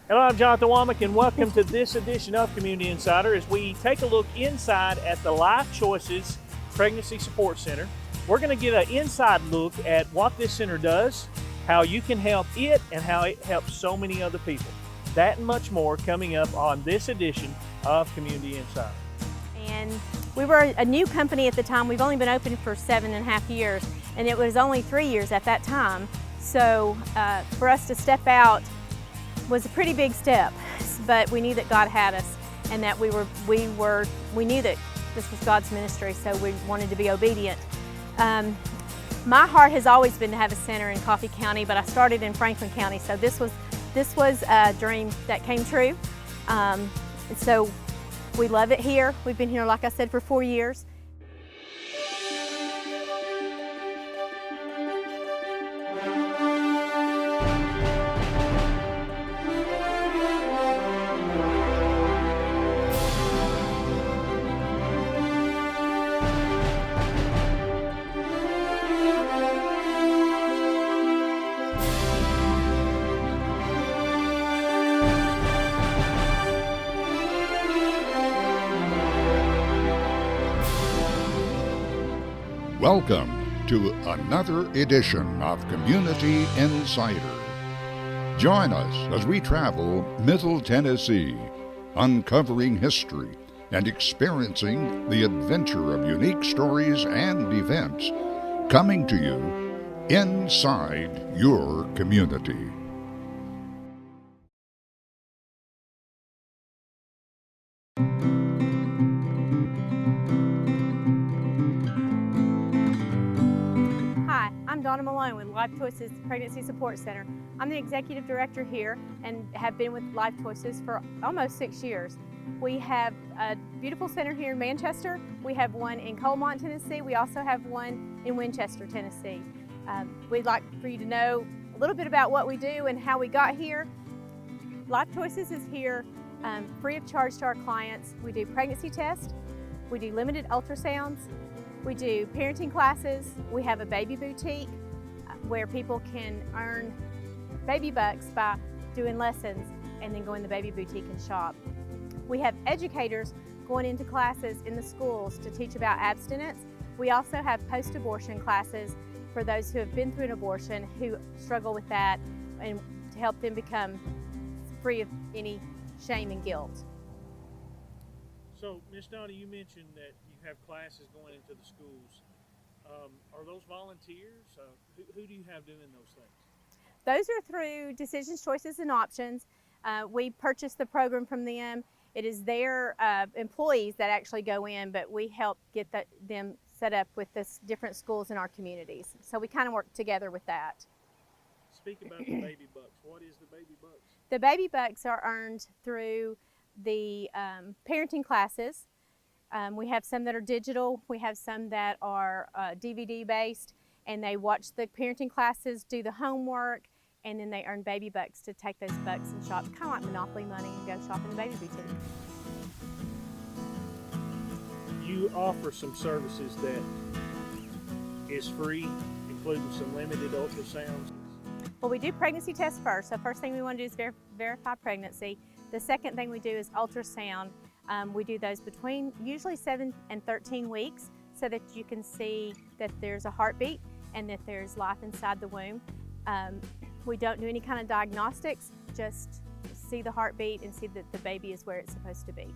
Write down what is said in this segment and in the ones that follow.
Hello, I'm Jonathan Womack, and welcome to this edition of Community Insider as we take a look inside at the Life Choices Pregnancy Support Center. We're going to get an inside look at what this center does, how you can help it, and how it helps so many other people. That and much more coming up on this edition of Community Insider. And we were a new company at the time. We've only been open for 7.5 years, and it was only 3 years at that time. So for us to step out was a pretty big step, but we knew that God had us, and that we knew that this was God's ministry, so we wanted to be obedient. My heart has always been to have a center in Coffee County, but I started in Franklin County, so this was a dream that came true. And so we love it here. We've been here, like I said, for 4 years. Welcome to another edition of Community Insider. Join us as we travel Middle Tennessee, uncovering history and experiencing the adventure of unique stories and events coming to you inside your community. Hi, I'm Donna Malone with Life Choices Pregnancy Support Center. I'm the executive director here and have been with Life Choices for almost 6 years. We have a beautiful center here in Manchester. We have one in Colmont, Tennessee. We also have one in Winchester, Tennessee. We'd like for you to know a little bit about what we do and how we got here. Life Choices is here free of charge to our clients. We do pregnancy tests, we do limited ultrasounds, we do parenting classes, we have a baby boutique where people can earn baby bucks by doing lessons and then go in the baby boutique and shop. We have educators going into classes in the schools to teach about abstinence. We also have post-abortion classes for those who have been through an abortion who struggle with that, and to help them become free of any shame and guilt. So, Ms. Donna, you mentioned that you have classes going into the schools. Are those volunteers? Who do you have doing those things? Those are through Decisions, Choices, and Options. We purchase the program from them. It is their employees that actually go in, but we help get them set up with the different schools in our communities. So we kind of work together with that. Speak about the baby bucks. What is the baby bucks? The baby bucks are earned through the parenting classes. We have some that are digital. We have some that are DVD based, and they watch the parenting classes, do the homework, and then they earn baby bucks to take those bucks and shop, kind of like Monopoly money, and go shop in the baby boutique. You offer some services that is free, including some limited ultrasounds. Well, we do pregnancy tests first. So first thing we want to do is verify pregnancy. The second thing we do is ultrasound. We do those between usually 7 and 13 weeks so that you can see that there's a heartbeat and that there's life inside the womb. We don't do any kind of diagnostics, just see the heartbeat and see that the baby is where it's supposed to be.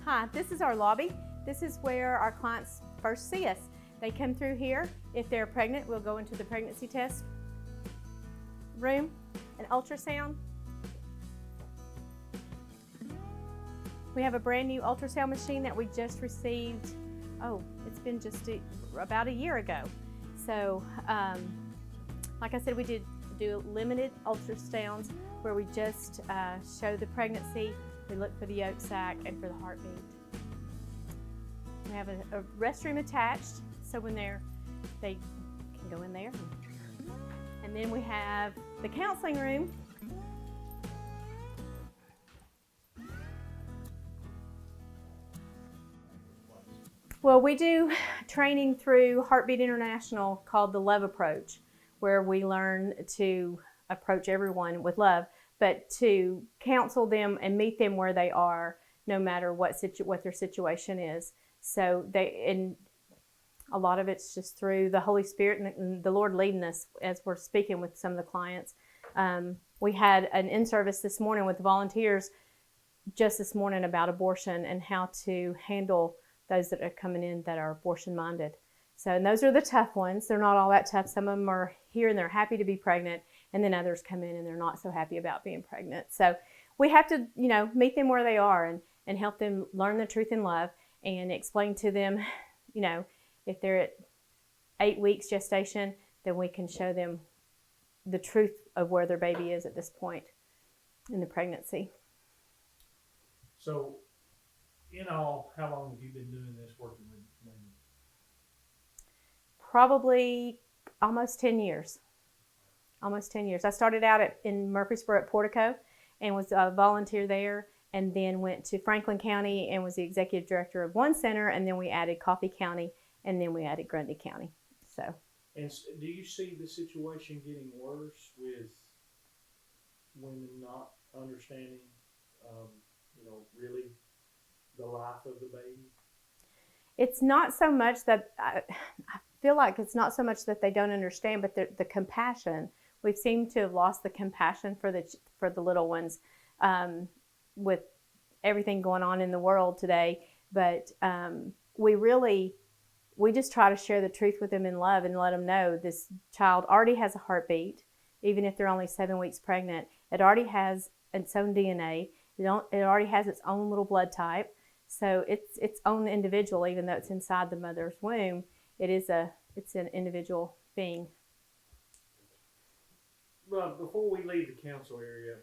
Hi, this is our lobby. This is where our clients first see us. They come through here. If they're pregnant, we'll go into the pregnancy test room, an ultrasound. We have a brand new ultrasound machine that we just received. It's been just about a year ago. So, like I said, we do limited ultrasounds where we just show the pregnancy, we look for the yolk sac and for the heartbeat. We have a restroom attached, so when they can go in there. And then we have the counseling room. Well, we do training through Heartbeat International called the Love Approach, where we learn to approach everyone with love. but to counsel them and meet them where they are, no matter what their situation is. So and a lot of it's just through the Holy Spirit and the Lord leading us as we're speaking with some of the clients. We had an in-service this morning with volunteers just this morning about abortion and how to handle those that are coming in that are abortion-minded. So, and those are the tough ones. They're not all that tough. Some of them are here and they're happy to be pregnant, and then others come in and they're not so happy about being pregnant. So we have to, meet them where they are and help them learn the truth in love and explain to them, if they're at 8 weeks gestation, then we can show them the truth of where their baby is at this point in the pregnancy. So, in all, how long have you been doing this, working with women? Probably almost 10 years. Almost 10 years. I started out in Murfreesboro at Portico and was a volunteer there, and then went to Franklin County and was the executive director of one center, and then we added Coffee County, and then we added Grundy County. So. And do you see the situation getting worse with women not understanding, really the life of the baby? It's not so much that I feel like it's not so much that they don't understand, but the compassion. We seem to have lost the compassion for the little ones with everything going on in the world today. But we just try to share the truth with them in love and let them know this child already has a heartbeat, even if they're only 7 weeks pregnant. It already has its own DNA. It already has its own little blood type. So it's its own individual, even though it's inside the mother's womb. It's an individual being. Well, before we leave the council area,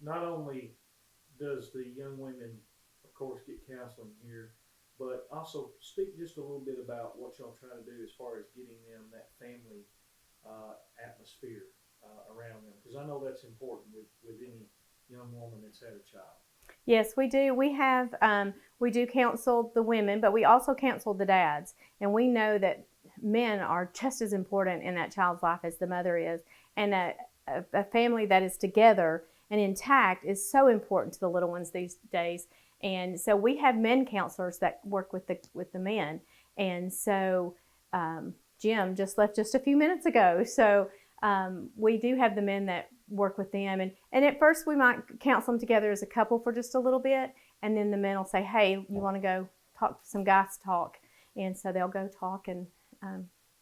not only does the young women, of course, get counseling here, but also speak just a little bit about what y'all try to do as far as getting them that family atmosphere around them, because I know that's important with any young woman that's had a child. Yes, we do. We do counsel the women, but we also counsel the dads. And we know that men are just as important in that child's life as the mother is. And a family that is together and intact is so important to the little ones these days. And so we have men counselors that work with the men. And so Jim just left just a few minutes ago. So we do have the men that work with them. And at first we might counsel them together as a couple for just a little bit. And then the men will say, hey, you want to go talk, some guys talk. And so they'll go talk and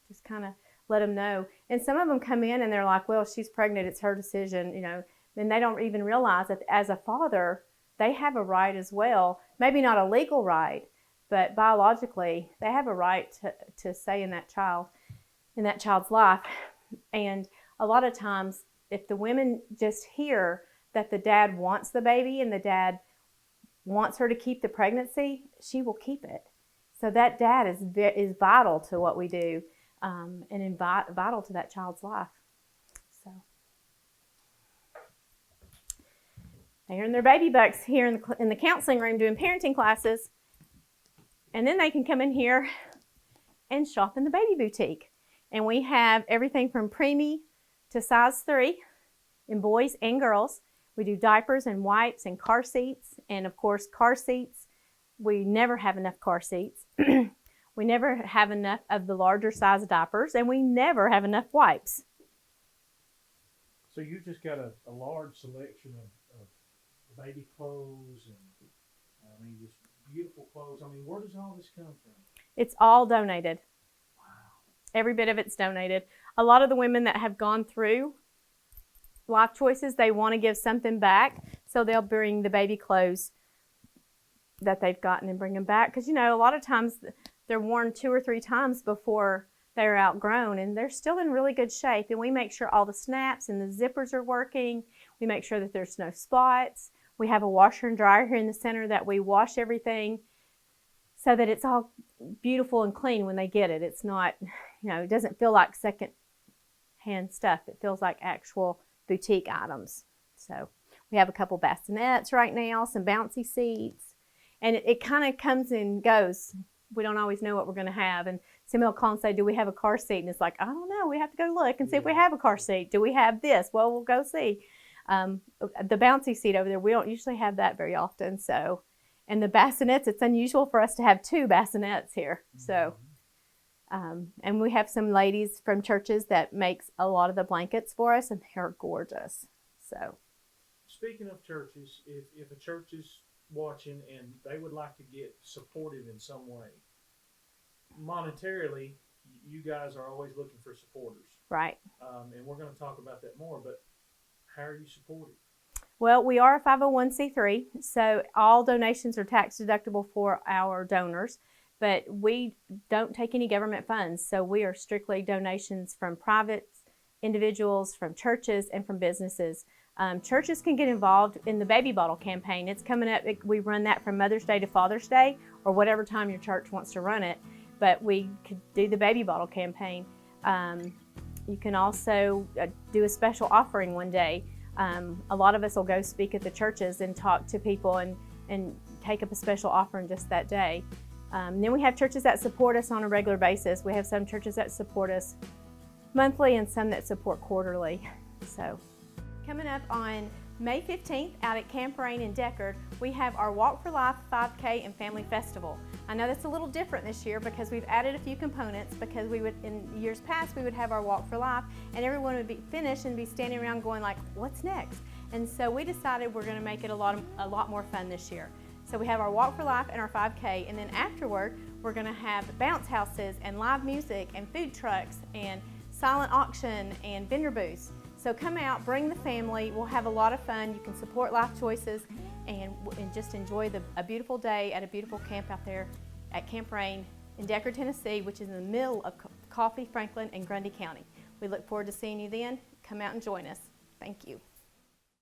just kind of let them know. And some of them come in and they're like, well, she's pregnant. It's her decision, And they don't even realize that as a father, they have a right as well. Maybe not a legal right, but biologically, they have a right to say in that child's life. And a lot of times, if the women just hear that the dad wants the baby and the dad wants her to keep the pregnancy, she will keep it. So that dad is vital to what we do and vital to that child's life. So they're in their baby bucks here in the counseling room doing parenting classes. And then they can come in here and shop in the baby boutique. And we have everything from preemie to size 3 in boys and girls. We do diapers and wipes and car seats. And of course, car seats, we never have enough car seats. We never have enough of the larger size diapers, and we never have enough wipes. So you just got a large selection of baby clothes and just beautiful clothes. Where does all this come from? It's all donated. Every bit of it's donated. A lot of the women that have gone through Life Choices, they want to give something back, so they'll bring the baby clothes that they've gotten and bring them back. Because, a lot of times they're worn 2 or 3 times before they're outgrown, and they're still in really good shape. And we make sure all the snaps and the zippers are working. We make sure that there's no spots. We have a washer and dryer here in the center that we wash everything so that it's all beautiful and clean when they get it. It's not, it doesn't feel like second-hand stuff. It feels like actual boutique items. So we have a couple bassinets right now, some bouncy seats, and it kind of comes and goes. We don't always know what we're going to have. And somebody will call and say, do we have a car seat? And it's like, I don't know. We have to go look and see if we have a car seat. Do we have this? Well, we'll go see. The bouncy seat over there, we don't usually have that very often. So, and the bassinets, it's unusual for us to have 2 bassinets here. So, and we have some ladies from churches that makes a lot of the blankets for us, and they're gorgeous. So, Speaking of churches, if a church is watching and they would like to get supportive in some way, monetarily, you guys are always looking for supporters. right. And we're going to talk about that more, but how are you supported? Well, we are a 501c3, so all donations are tax deductible for our donors, but we don't take any government funds. So we are strictly donations from private individuals, from churches, and from businesses. Churches can get involved in the baby bottle campaign. It's coming up. We run that from Mother's Day to Father's Day, or whatever time your church wants to run it. But we could do the baby bottle campaign. You can also do a special offering one day. A lot of us will go speak at the churches and talk to people and take up a special offering just that day. Then we have churches that support us on a regular basis. We have some churches that support us monthly and some that support quarterly. So, coming up on May 15th out at Camp Rain in Deckard, we have our Walk for Life 5K and Family Festival. I know that's a little different this year because we've added a few components, because we would, in years past, we would have our Walk for Life and everyone would be finished and be standing around going like, what's next? And so we decided we're gonna make it a lot more fun this year. So we have our Walk for Life and our 5K, and then afterward, we're gonna have bounce houses and live music and food trucks and silent auction and vendor booths. So come out, bring the family. We'll have a lot of fun. You can support Life Choices and just enjoy a beautiful day at a beautiful camp out there at Camp Rain in Deckard, Tennessee, which is in the middle of Coffee, Franklin, and Grundy County. We look forward to seeing you then. Come out and join us. Thank you.